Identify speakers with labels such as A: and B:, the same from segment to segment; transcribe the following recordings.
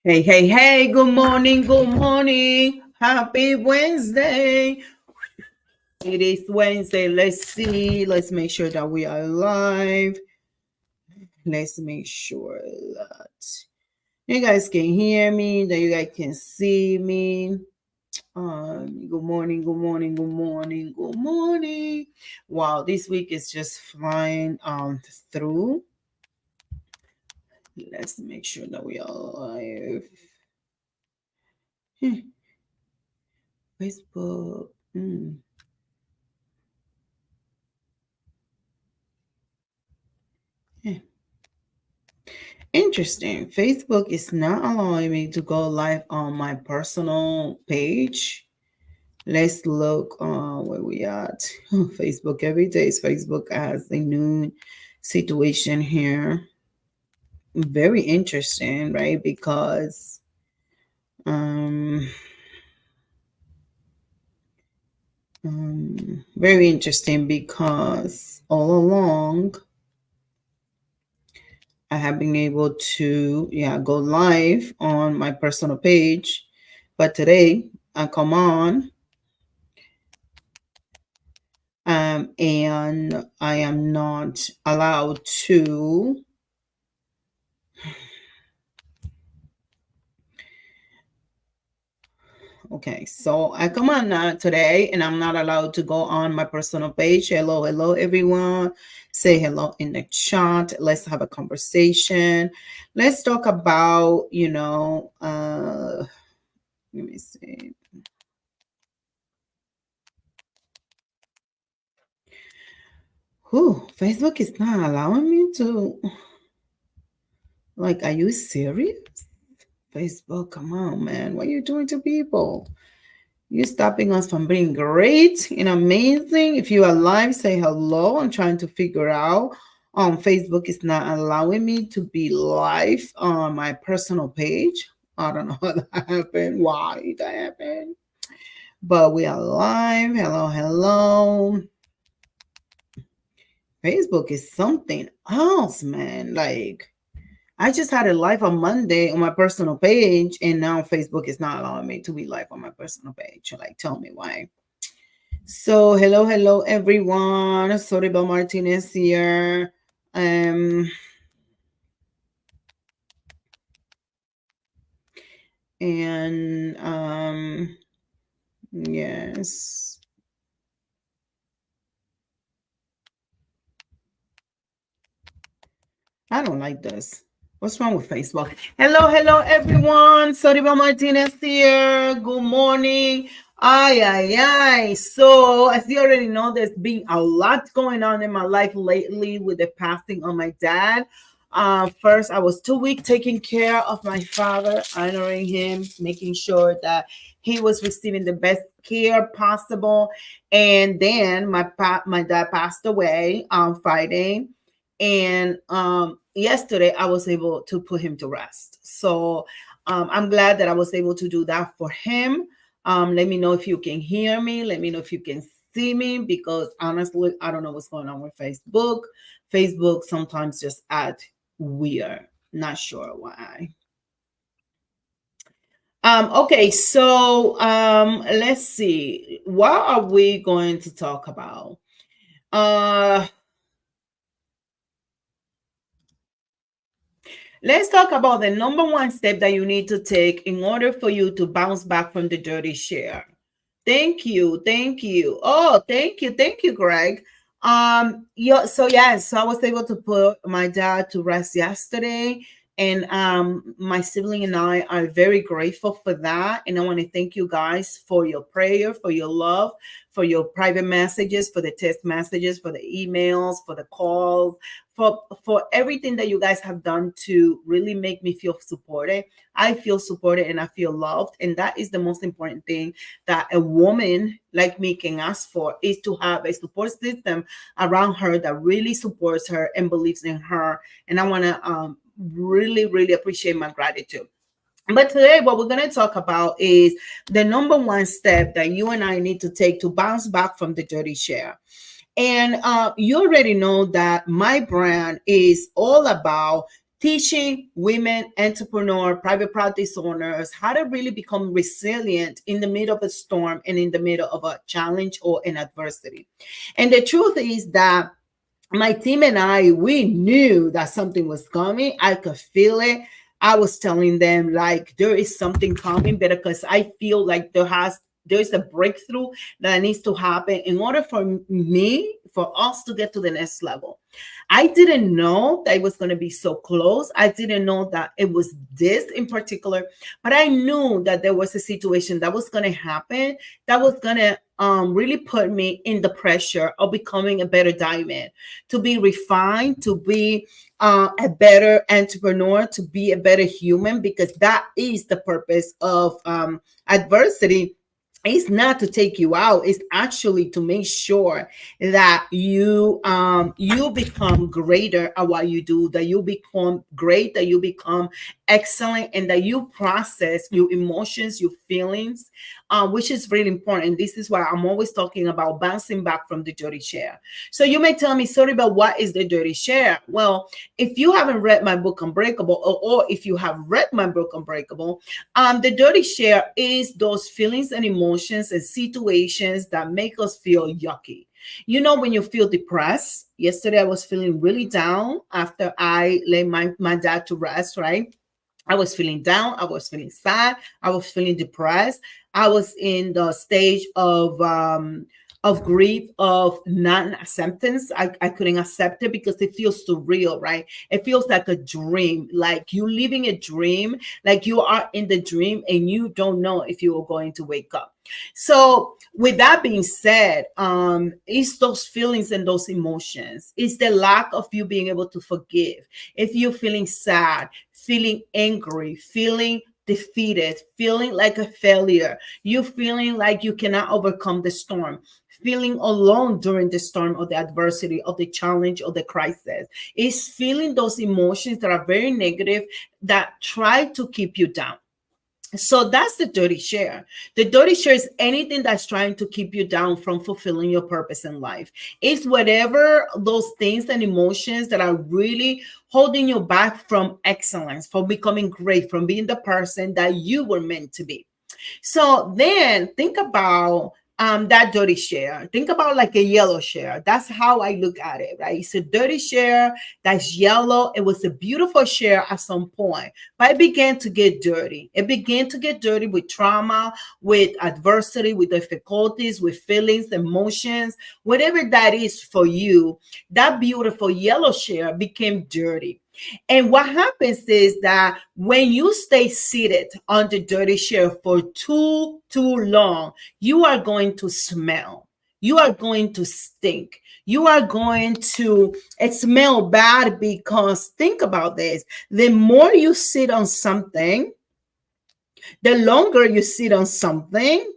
A: Hey, hey, hey, good morning, good morning. Happy Wednesday. It is Wednesday. Let's see. Let's make sure that we are live. Let's make sure that you guys can hear me, that you guys can see me. Good morning, good morning, good morning, good morning. Wow, this week is just flying through. Let's make sure that we are live. Facebook. Interesting. Facebook is not allowing me to go live on my personal page. Let's look where we at. Facebook every day. Facebook has a new situation here. Very interesting, right? Because um, very interesting because all along I have been able to go live on my personal page, but today I come on and I am not allowed to okay, so I come on today and I'm not allowed to go on my personal page. Hello, hello everyone. Say hello in the chat. Let's have a conversation. Let's talk about, let me see. Facebook is not allowing me to. Like, are you serious? Facebook, come on, man. What are you doing to people? You're stopping us from being great and amazing. If you are live, say hello. I'm trying to figure out. Facebook is not allowing me to be live on my personal page. I don't know how that happened. Why that happened? But we are live. Hello, hello. Facebook is something else, man. Like, I just had a live on Monday on my personal page, and now Facebook is not allowing me to be live on my personal page. Like, tell me why. So, hello, hello, everyone. Soribel Martinez here. And yes. I don't like this. What's wrong with Facebook? Hello, hello, everyone. Soribel Martinez here. Good morning. Ay, ay, ay. So, as you already know, there's been a lot going on in my life lately with the passing of my dad. First, I was 2 weeks taking care of my father, honoring him, making sure that he was receiving the best care possible. And then my dad passed away on Friday, and yesterday I was able to put him to rest. So I'm glad that I was able to do that for him. Let me know if you can hear me. Let me know if you can see me, because honestly, I don't know what's going on with Facebook. Facebook sometimes just act weird. Not sure why. Okay, so let's see. What are we going to talk about? Let's talk about the number one step that you need to take in order for you to bounce back from the dirty share. Thank you. Thank you. Oh, thank you. Thank you, Greg. Yeah, so yes, so I was able to put my dad to rest yesterday. And my sibling and I are very grateful for that. And I want to thank you guys for your prayer, for your love, for your private messages, for the text messages, for the emails, for the calls, for everything that you guys have done to really make me feel supported. I feel supported and I feel loved. And that is the most important thing that a woman like me can ask for, is to have a support system around her that really supports her and believes in her. And I want to really, really appreciate my gratitude. But today, what we're going to talk about is the number one step that you and I need to take to bounce back from the dirty share. And you already know that my brand is all about teaching women entrepreneur, private practice owners how to really become resilient in the middle of a storm and in the middle of a challenge or an adversity. And the truth is that my team and I, we knew that something was coming. I could feel it. I was telling them like there is something coming, because I feel like there's a breakthrough that needs to happen in order for us to get to the next level. I didn't know that it was going to be so close. I didn't know that it was this in particular, but I knew that there was a situation that was going to happen that was going to really put me in the pressure of becoming a better diamond, to be refined, to be a better entrepreneur, to be a better human, because that is the purpose of adversity. It's not to take you out, it's actually to make sure that you become greater at what you do, that you become great, that you become excellent, and that you process your emotions, your feelings, which is really important. This is why I'm always talking about bouncing back from the dirty share. So you may tell me, sorry, but what is the dirty share? Well, if you haven't read my book Unbreakable, or if you have read my book Unbreakable, the dirty share is those feelings and emotions and situations that make us feel yucky. You know, when you feel depressed. Yesterday I was feeling really down after I laid my dad to rest, right? I was feeling down. I was feeling sad. I was feeling depressed. I was in the stage of grief, of non-acceptance. I couldn't accept it because it feels surreal, right? It feels like a dream, like you living a dream, like you are in the dream and you don't know if you are going to wake up. So with that being said, it's those feelings and those emotions. It's the lack of you being able to forgive. If you're feeling sad, feeling angry, feeling defeated, feeling like a failure, you feeling like you cannot overcome the storm, feeling alone during the storm or the adversity or the challenge or the crisis. It's feeling those emotions that are very negative, that try to keep you down. So that's the dirty share. The dirty share is anything that's trying to keep you down from fulfilling your purpose in life. It's whatever those things and emotions that are really holding you back from excellence, from becoming great, from being the person that you were meant to be. So then think about that dirty share. Think about like a yellow share. That's how I look at it, right? It's a dirty share that's yellow. It was a beautiful share at some point, but it began to get dirty. It began to get dirty with trauma, with adversity, with difficulties, with feelings, emotions, whatever that is for you. That beautiful yellow share became dirty. And what happens is that when you stay seated on the dirty share for too long, you are going to smell. You are going to stink. You are going to smell bad, because think about this. The more you sit on something, the longer you sit on something,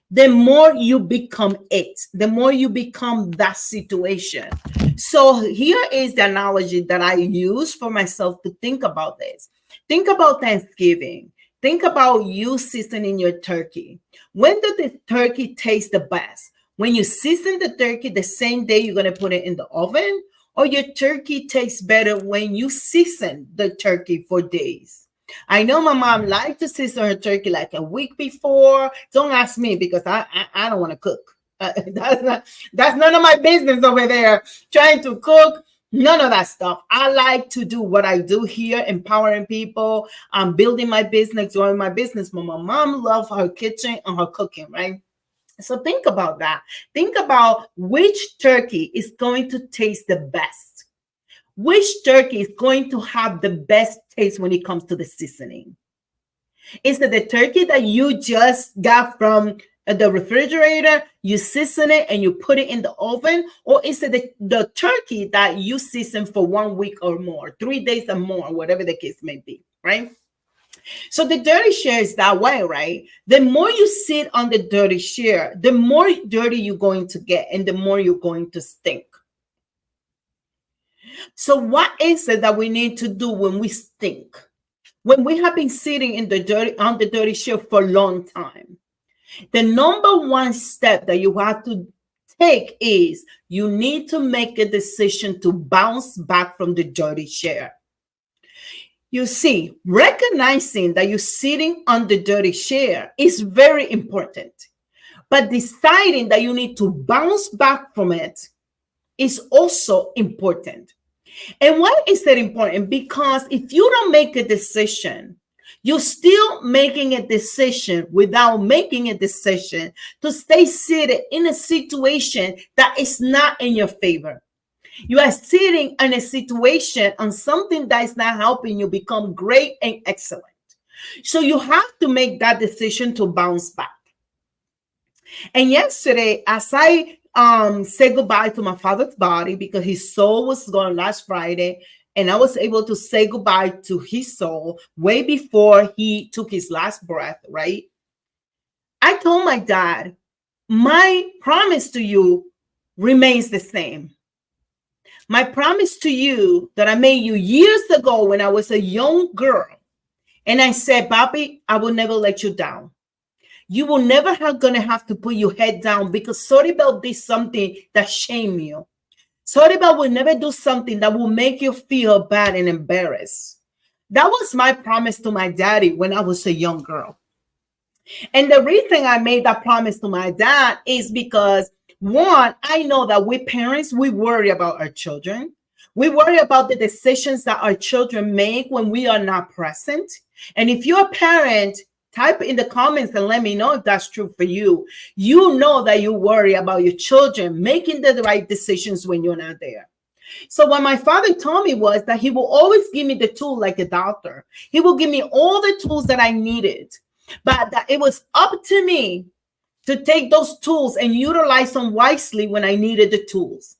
A: the more you become it, the more you become that situation. So here is the analogy that I use for myself to think about this. Think about Thanksgiving. Think about you seasoning your turkey. When does the turkey taste the best? When you season the turkey the same day you're going to put it in the oven, or your turkey tastes better when you season the turkey for days? I know my mom liked to season her turkey like a week before. Don't ask me, because I don't want to cook. That's none of my business over there. Trying to cook, none of that stuff. I like to do what I do here, empowering people. I'm building my business, growing my business. But my mom loves her kitchen and her cooking, right? So think about that. Think about which turkey is going to taste the best. Which turkey is going to have the best taste when it comes to the seasoning? Is it the turkey that you just got from the refrigerator, you season it and you put it in the oven? Or is it the turkey that you season for 1 week or more, 3 days or more, whatever the case may be, right? So the dirty share is that way, right? The more you sit on the dirty share, the more dirty you're going to get and the more you're going to stink. So what is it that we need to do when we stink? When we have been sitting in the dirty on the dirty share for a long time? The number one step that you have to take is you need to make a decision to bounce back from the dirty share. You see, recognizing that you're sitting on the dirty chair is very important, but deciding that you need to bounce back from it is also important. And why is that important? Because if you don't make a decision, you're still making a decision without making a decision to stay seated in a situation that is not in your favor. You are sitting in a situation on something that is not helping you become great and excellent. So you have to make that decision to bounce back. And yesterday, as I said goodbye to my father's body because his soul was gone last Friday, and I was able to say goodbye to his soul way before he took his last breath, right? I told my dad, my promise to you remains the same. My promise to you that I made you years ago when I was a young girl. And I said, Bobby, I will never let you down. You will never gonna have to put your head down because Soribel did something that shame you. Soribel will never do something that will make you feel bad and embarrassed. That was my promise to my daddy when I was a young girl. And the reason I made that promise to my dad is because, one, I know that we parents, we worry about our children. We worry about the decisions that our children make when we are not present. And if you're a parent, type in the comments and let me know if that's true for you. You know that you worry about your children making the right decisions when you're not there. So what my father told me was that he will always give me the tool like a doctor. He will give me all the tools that I needed, but that it was up to me to take those tools and utilize them wisely when I needed the tools.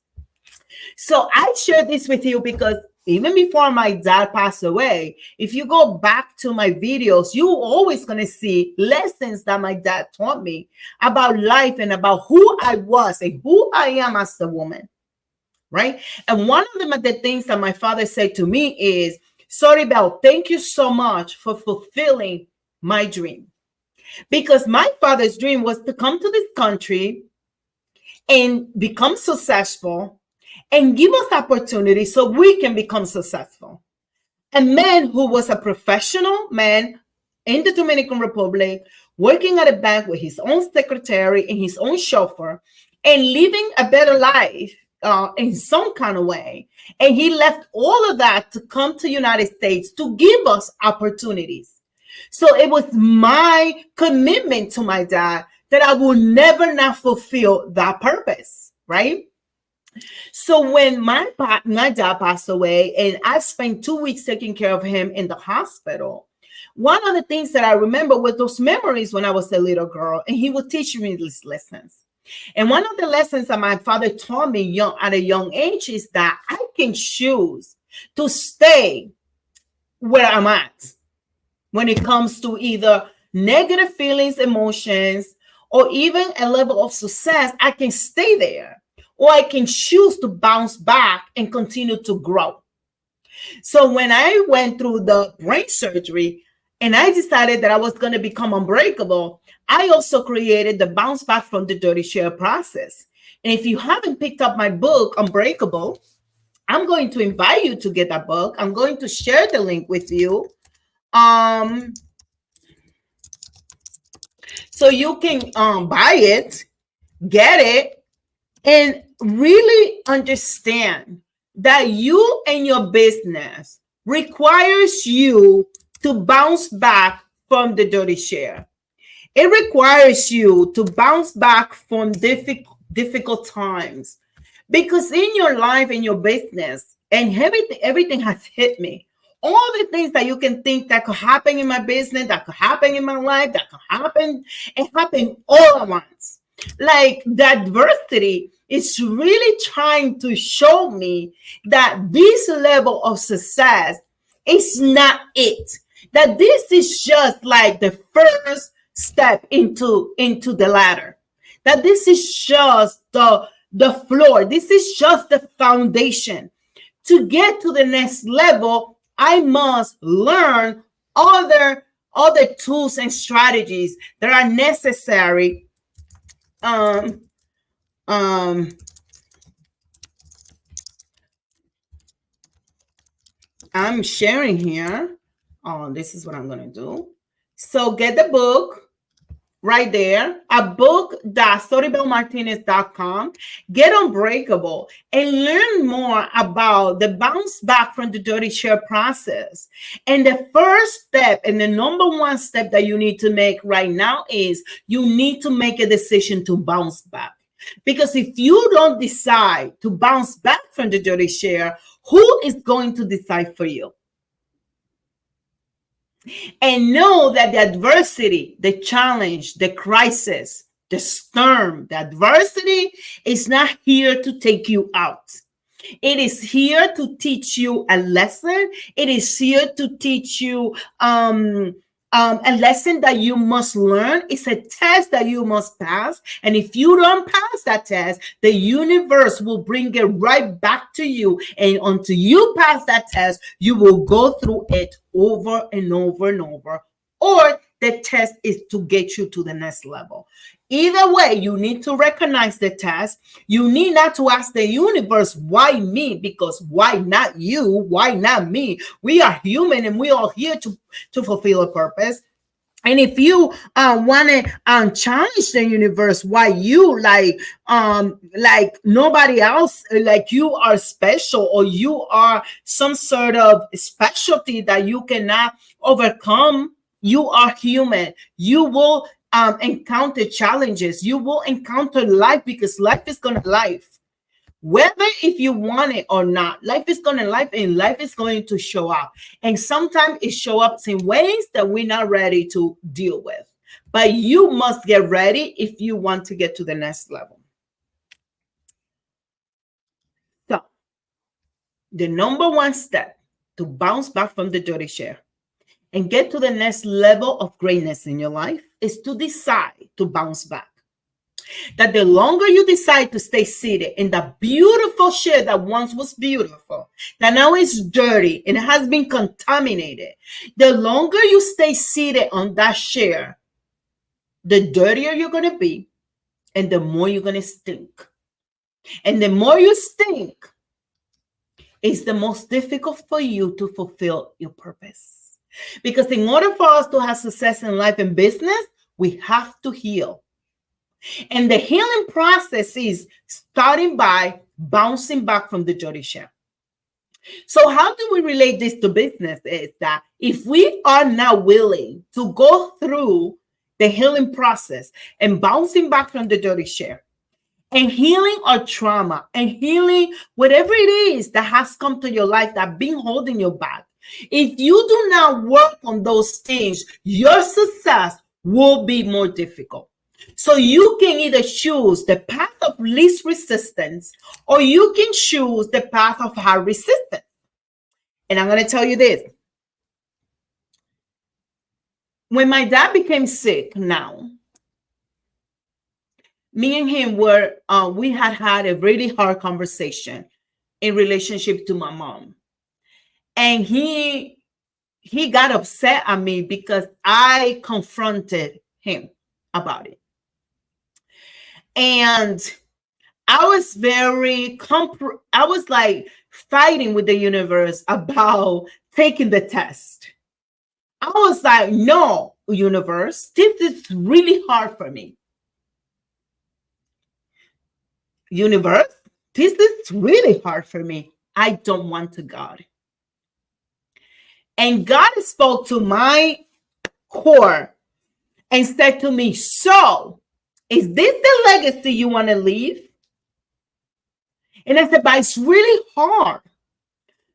A: So I share this with you because even before my dad passed away, if you go back to my videos, you're always going to see lessons that my dad taught me about life and about who I was and who I am as a woman. Right. And one of the things that my father said to me is, Soribel, thank you so much for fulfilling my dream. Because my father's dream was to come to this country and become successful and give us opportunity so we can become successful. A man who was a professional man in the Dominican Republic, working at a bank with his own secretary and his own chauffeur, and living a better life in some kind of way. And he left all of that to come to the United States to give us opportunities. So it was my commitment to my dad that I will never not fulfill that purpose, right? So when my dad passed away and I spent 2 weeks taking care of him in the hospital, one of the things that I remember was those memories when I was a little girl, and he would teach me these lessons. And one of the lessons that my father taught me at a young age is that I can choose to stay where I'm at when it comes to either negative feelings, emotions, or even a level of success. I can stay there, or I can choose to bounce back and continue to grow. So when I went through the brain surgery and I decided that I was going to become unbreakable, I also created the bounce back from the dirty share process. And if you haven't picked up my book, Unbreakable, I'm going to invite you to get that book. I'm going to share the link with you. So you can buy it, get it, and really understand that you and your business requires you to bounce back from the dirty share. It requires you to bounce back from difficult times, because in your life, in your business, and everything has hit me. All the things that you can think that could happen in my business, that could happen in my life, that could happen, it happened all at once. Like the adversity is really trying to show me that this level of success is not it. That this is just like the first step into the ladder. That this is just the floor. This is just the foundation. To get to the next level, I must learn other tools and strategies that are necessary. I'm sharing here. This is what I'm going to do. So get the book right there, a book.soribelmartinez.com. Get Unbreakable and learn more about the bounce back from the dirty share process. And the first step and the number one step that you need to make right now is you need to make a decision to bounce back. Because if you don't decide to bounce back from the dirty share, who is going to decide for you? And know that the adversity, the challenge, the crisis, the storm, the adversity is not here to take you out. It is here to teach you a lesson. It is here to teach you a lesson that you must learn. It's a test that you must pass. And if you don't pass that test, the universe will bring it right back to you. And until you pass that test, you will go through it over and over and over. Or the test is to get you to the next level. Either way, you need to recognize the test. You need not to ask the universe, why me? Because why not you? Why not me? We are human and we are here to fulfill a purpose. And if you want to challenge the universe, why you like nobody else, like you are special or you are some sort of specialty that you cannot overcome, you are human. You will encounter challenges. You will encounter life because life is going to life. Whether if you want it or not, life is going to life and life is going to show up. And sometimes it show up in ways that we're not ready to deal with. But you must get ready if you want to get to the next level. So the number one step to bounce back from the dirty share and get to the next level of greatness in your life is to decide to bounce back. That the longer you decide to stay seated in the beautiful share that once was beautiful, that now is dirty and it has been contaminated, the longer you stay seated on that share, the dirtier you're going to be and the more you're going to stink. And the more you stink, it's the most difficult for you to fulfill your purpose. Because in order for us to have success in life and business, we have to heal. And the healing process is starting by bouncing back from the dirty share. So how do we relate this to business? Is that if we are not willing to go through the healing process and bouncing back from the dirty share and healing our trauma and healing whatever it is that has come to your life that been holding you back, if you do not work on those things, your success will be more difficult. So you can either choose the path of least resistance or you can choose the path of high resistance. And I'm going to tell you this. When my dad became sick now, me and him we had a really hard conversation in relationship to my mom. And he got upset at me because I confronted him about it. And I was I was like fighting with the universe about taking the test. I was like, no, universe, this is really hard for me. Universe, this is really hard for me. I don't want to God. And God spoke to my core and said to me, so is this the legacy you want to leave? And I said, but it's really hard.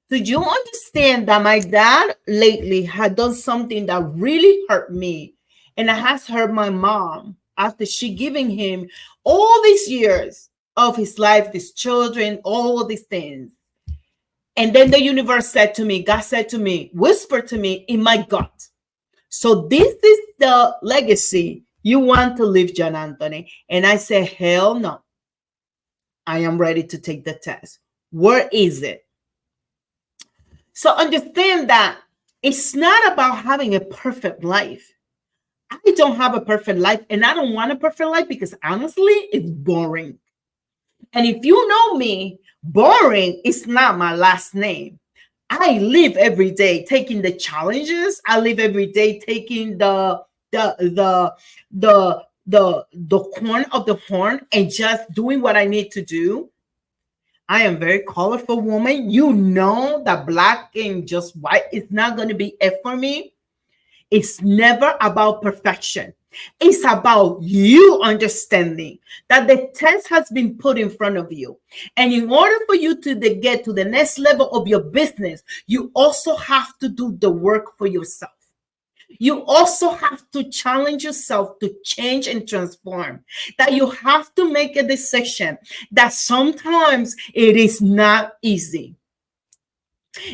A: Do you understand that my dad lately had done something that really hurt me? And it has hurt my mom after she giving him all these years of his life, his children, all these things. And then the universe said to me, God said to me, whispered to me in my gut. So this is the legacy you want to live, John Anthony. And I said, hell no. I am ready to take the test. Where is it? So understand that it's not about having a perfect life. I don't have a perfect life and I don't want a perfect life because honestly, it's boring. And if you know me, boring is not my last name. I live every day taking the challenges. I live every day taking the the the corn of the horn and just doing what I need to do. I am very colorful woman. You know that black and just white is not going to be it for me. It's never about perfection. It's about you understanding that the test has been put in front of you. And in order for you to get to the next level of your business, you also have to do the work for yourself. You also have to challenge yourself to change and transform. That you have to make a decision that sometimes it is not easy.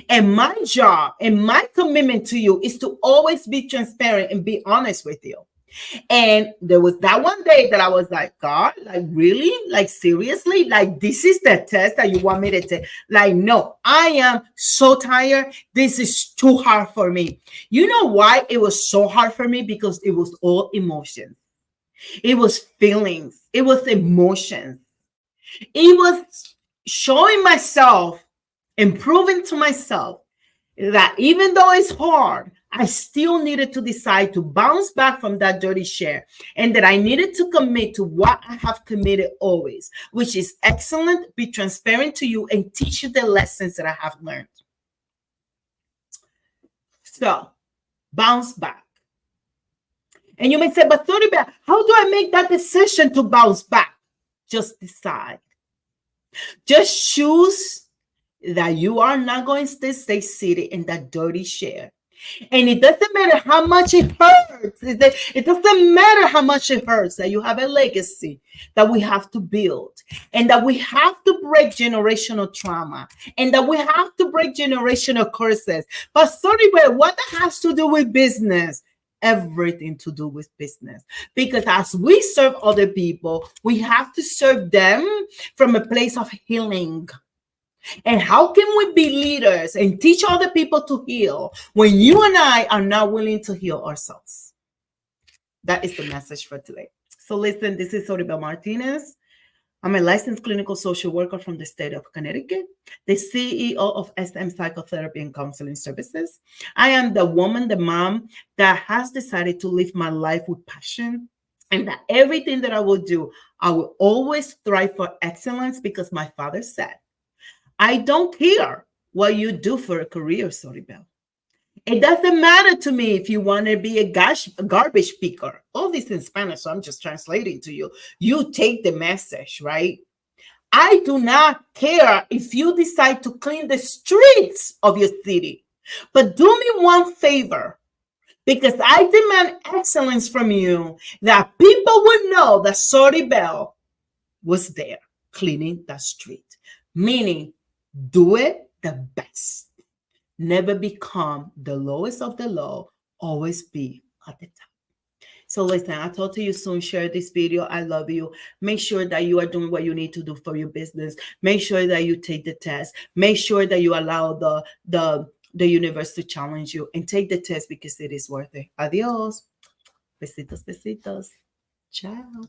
A: And my job and my commitment to you is to always be transparent and be honest with you. And there was that one day that I was like, God, like really? Like seriously? Like this is the test that you want me to take? Like, no, I am so tired. This is too hard for me. You know why it was so hard for me? Because it was all emotions. It was feelings. It was emotions. It was showing myself and proving to myself that even though it's hard, I still needed to decide to bounce back from that dirty share, and that I needed to commit to what I have committed always, which is excellent, be transparent to you, and teach you the lessons that I have learned. So, bounce back. And you may say, but Soribel, how do I make that decision to bounce back? Just decide. Just choose that you are not going to stay seated in that dirty share. And it doesn't matter how much it hurts. It doesn't matter how much it hurts that you have a legacy that we have to build, and that we have to break generational trauma, and that we have to break generational curses. But sorry, but what that has to do with business? Everything to do with business. Because as we serve other people, we have to serve them from a place of healing. And how can we be leaders and teach other people to heal when you and I are not willing to heal ourselves? That is the message for today. So listen, this is Soribel Martinez. I'm a licensed clinical social worker from the state of Connecticut, the CEO of SM Psychotherapy and Counseling Services. I am the woman, the mom that has decided to live my life with passion, and that everything that I will do, I will always strive for excellence, because my father said, I don't care what you do for a career, Soribel. It doesn't matter to me if you want to be a garbage picker. All this in Spanish, so I'm just translating to you. You take the message, right? I do not care if you decide to clean the streets of your city. But do me one favor, because I demand excellence from you, that people would know that Soribel was there cleaning the street. Meaning, do it the best. Never become the lowest of the low. Always be at the top. So listen, I'll talk to you soon. Share this video. I love you. Make sure that you are doing what you need to do for your business. Make sure that you take the test. Make sure that you allow the universe to challenge you, and take the test, because it is worth it. Adios. Besitos, besitos. Ciao.